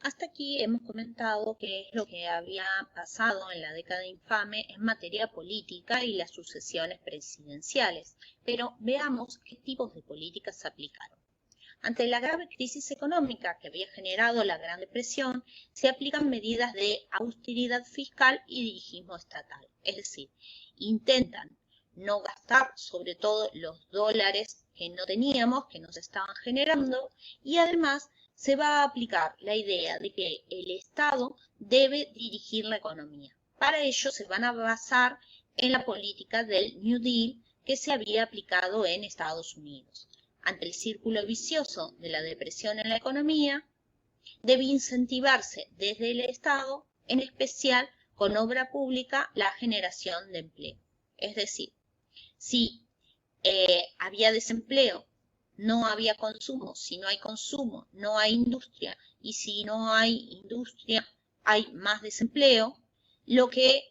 hasta aquí hemos comentado qué es lo que había pasado en la década infame en materia política y las sucesiones presidenciales, pero veamos qué tipos de políticas se aplicaron. Ante la grave crisis económica que había generado la Gran Depresión, se aplican medidas de austeridad fiscal y dirigismo estatal, es decir, intentan no gastar sobre todo los dólares que no teníamos, que nos estaban generando, y además se va a aplicar la idea de que el Estado debe dirigir la economía. Para ello se van a basar en la política del New Deal que se había aplicado en Estados Unidos. Ante el círculo vicioso de la depresión en la economía, debe incentivarse desde el Estado, en especial con obra pública, la generación de empleo. Es decir, si había desempleo, no había consumo. Si no hay consumo, no hay industria. Y si no hay industria, hay más desempleo. Lo que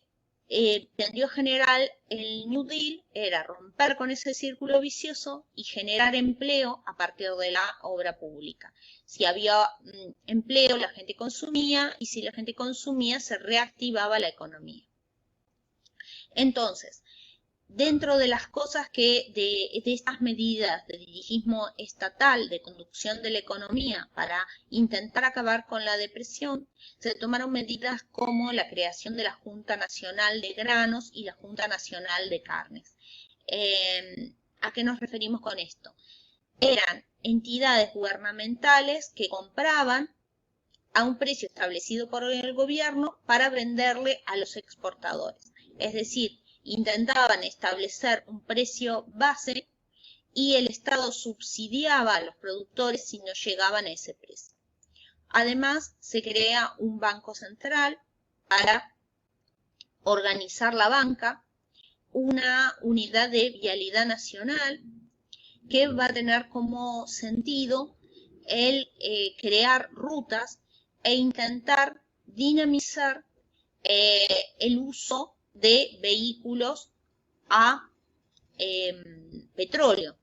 tendió general el New Deal era romper con ese círculo vicioso y generar empleo a partir de la obra pública. Si había empleo, la gente consumía, y si la gente consumía, se reactivaba la economía. Entonces, dentro de las cosas que de estas medidas de dirigismo estatal, de conducción de la economía para intentar acabar con la depresión, se tomaron medidas como la creación de la Junta Nacional de Granos y la Junta Nacional de Carnes. ¿A qué nos referimos con esto? Eran entidades gubernamentales que compraban a un precio establecido por el gobierno para venderle a los exportadores. Es decir, intentaban establecer un precio base y el Estado subsidiaba a los productores si no llegaban a ese precio. Además, se crea un banco central para organizar la banca, una unidad de vialidad nacional que va a tener como sentido el crear rutas e intentar dinamizar el uso de vehículos a petróleo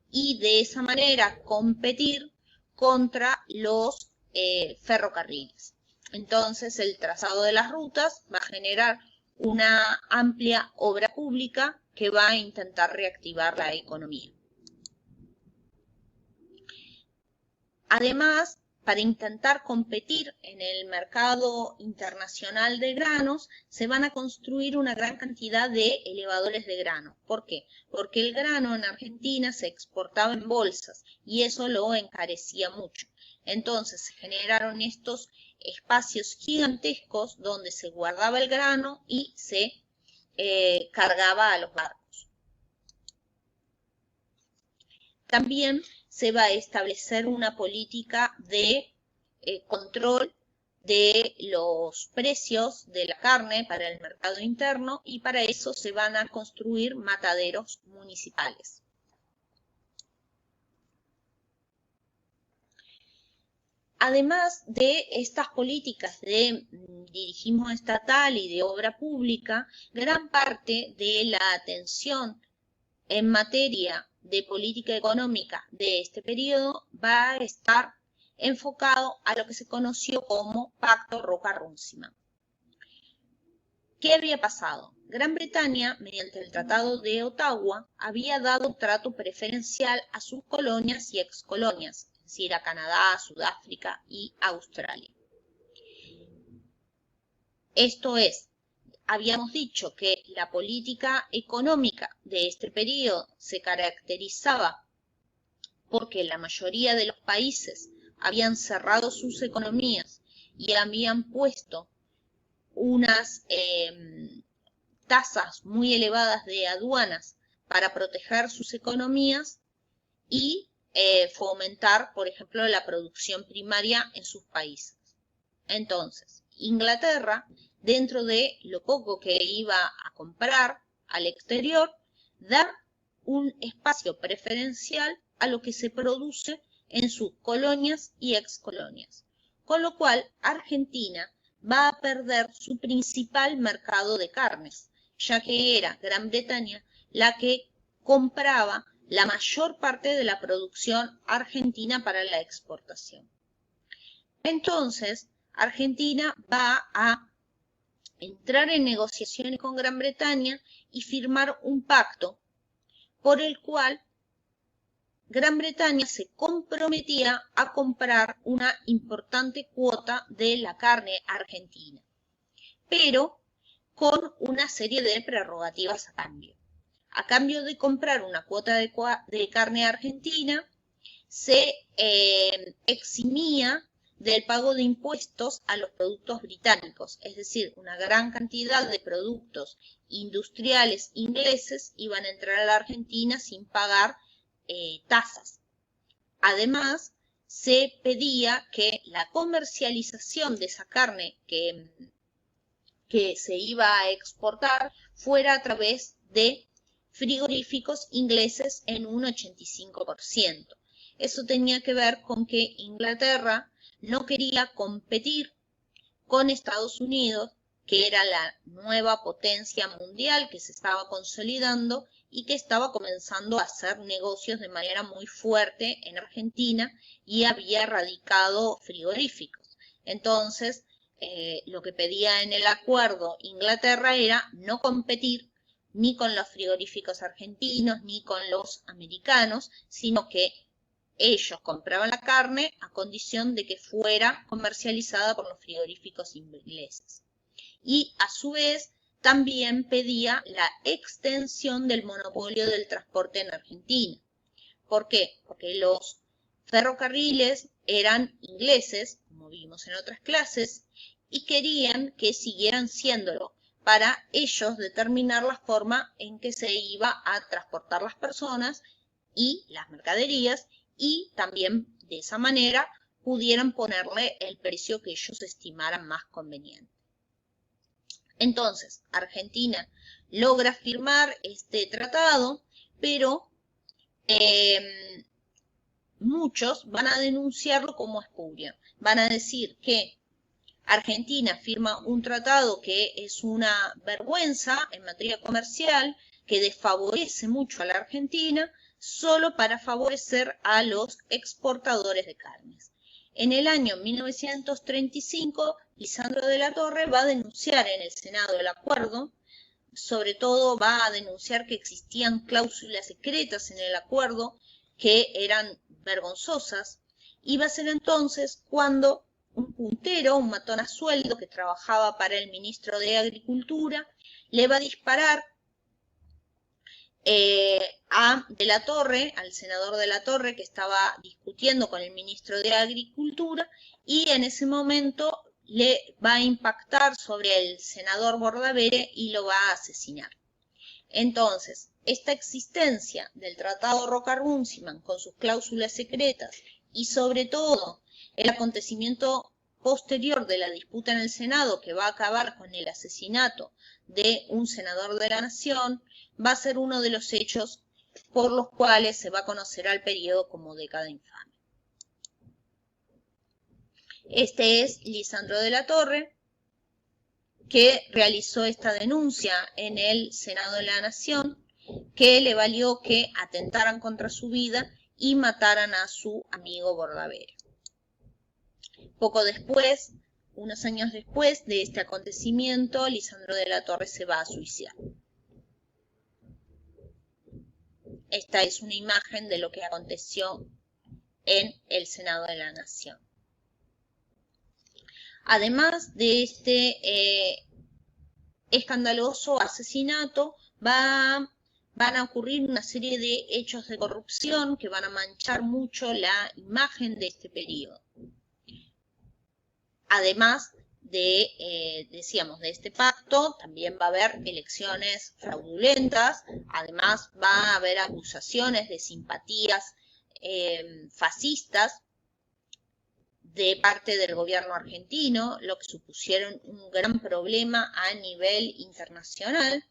y de esa manera competir contra los ferrocarriles. Entonces el trazado de las rutas va a generar una amplia obra pública que va a intentar reactivar la economía. Además, para intentar competir en el mercado internacional de granos, se van a construir una gran cantidad de elevadores de grano. ¿Por qué? Porque el grano en Argentina se exportaba en bolsas y eso lo encarecía mucho. Entonces se generaron estos espacios gigantescos donde se guardaba el grano y se cargaba a los barcos. También se va a establecer una política de control de los precios de la carne para el mercado interno y para eso se van a construir mataderos municipales. Además de estas políticas de dirigismo estatal y de obra pública, gran parte de la atención en materia de política económica de este periodo va a estar enfocado a lo que se conoció como Pacto Roca-Runciman. ¿Qué había pasado? Gran Bretaña, mediante el Tratado de Ottawa, había dado trato preferencial a sus colonias y excolonias, es decir, a Canadá, Sudáfrica y Australia. Esto es, habíamos dicho que la política económica de este periodo se caracterizaba porque la mayoría de los países habían cerrado sus economías y habían puesto unas tasas muy elevadas de aduanas para proteger sus economías y fomentar, por ejemplo, la producción primaria en sus países. Entonces, Inglaterra, dentro de lo poco que iba a comprar al exterior, da un espacio preferencial a lo que se produce en sus colonias y excolonias. Con lo cual, Argentina va a perder su principal mercado de carnes, ya que era Gran Bretaña la que compraba la mayor parte de la producción argentina para la exportación. Entonces, Argentina va a entrar en negociaciones con Gran Bretaña y firmar un pacto por el cual Gran Bretaña se comprometía a comprar una importante cuota de la carne argentina, pero con una serie de prerrogativas a cambio. A cambio de comprar una cuota de carne argentina, se eximía del pago de impuestos a los productos británicos, es decir, una gran cantidad de productos industriales ingleses iban a entrar a la Argentina sin pagar tasas. Además, se pedía que la comercialización de esa carne que se iba a exportar fuera a través de frigoríficos ingleses en un 85%. Eso tenía que ver con que Inglaterra no quería competir con Estados Unidos, que era la nueva potencia mundial que se estaba consolidando y que estaba comenzando a hacer negocios de manera muy fuerte en Argentina y había radicado frigoríficos. Entonces, lo que pedía en el acuerdo Inglaterra era no competir ni con los frigoríficos argentinos ni con los americanos, sino que ellos compraban la carne a condición de que fuera comercializada por los frigoríficos ingleses. Y a su vez también pedía la extensión del monopolio del transporte en Argentina. ¿Por qué? Porque los ferrocarriles eran ingleses, como vimos en otras clases, y querían que siguieran siéndolo para ellos determinar la forma en que se iba a transportar las personas y las mercaderías, y también de esa manera pudieran ponerle el precio que ellos estimaran más conveniente. Entonces, Argentina logra firmar este tratado, pero muchos van a denunciarlo como espurio. Van a decir que Argentina firma un tratado que es una vergüenza en materia comercial, que desfavorece mucho a la Argentina, solo para favorecer a los exportadores de carnes. En el año 1935, Lisandro de la Torre va a denunciar en el Senado el acuerdo, sobre todo va a denunciar que existían cláusulas secretas en el acuerdo que eran vergonzosas, y va a ser entonces cuando un puntero, un matón a sueldo que trabajaba para el ministro de Agricultura, le va a disparar a De la Torre, al senador De la Torre, que estaba discutiendo con el ministro de Agricultura, y en ese momento le va a impactar sobre el senador Bordaberry y lo va a asesinar. Entonces, esta existencia del Tratado Roca-Runciman con sus cláusulas secretas y sobre todo el acontecimiento posterior de la disputa en el Senado que va a acabar con el asesinato de un senador de la Nación, va a ser uno de los hechos por los cuales se va a conocer al periodo como década infame. Este es Lisandro de la Torre, que realizó esta denuncia en el Senado de la Nación, que le valió que atentaran contra su vida y mataran a su amigo Bordaberry. Poco después, unos años después de este acontecimiento, Lisandro de la Torre se va a suicidar. Esta es una imagen de lo que aconteció en el Senado de la Nación. Además de este escandaloso asesinato, van a ocurrir una serie de hechos de corrupción que van a manchar mucho la imagen de este periodo. Además de, decíamos, de este pacto, también va a haber elecciones fraudulentas, además va a haber acusaciones de simpatías fascistas de parte del gobierno argentino, lo que supusieron un gran problema a nivel internacional.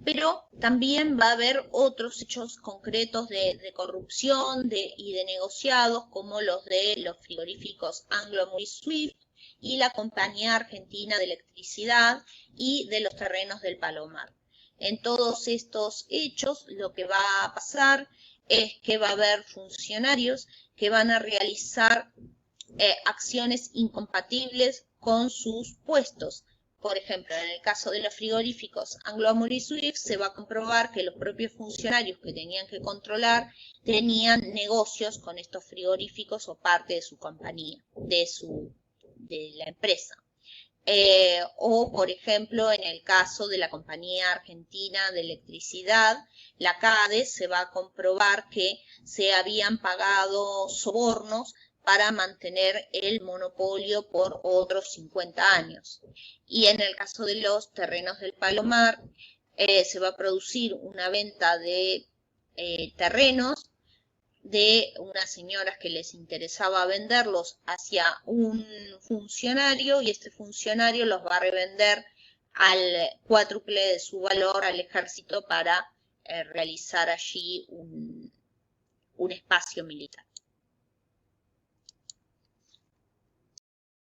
Pero también va a haber otros hechos concretos de corrupción y de negociados, como los de los frigoríficos Anglo-Swift y la Compañía Argentina de Electricidad y de los terrenos del Palomar. En todos estos hechos lo que va a pasar es que va a haber funcionarios que van a realizar acciones incompatibles con sus puestos. Por ejemplo, en el caso de los frigoríficos Anglo-Amur y Swift, se va a comprobar que los propios funcionarios que tenían que controlar tenían negocios con estos frigoríficos o parte de su compañía, de la empresa. O, por ejemplo, en el caso de la Compañía Argentina de Electricidad, la CADE, se va a comprobar que se habían pagado sobornos para mantener el monopolio por otros 50 años. Y en el caso de los terrenos del Palomar, se va a producir una venta de terrenos de unas señoras que les interesaba venderlos hacia un funcionario, y este funcionario los va a revender al cuádruple de su valor al ejército para realizar allí un espacio militar.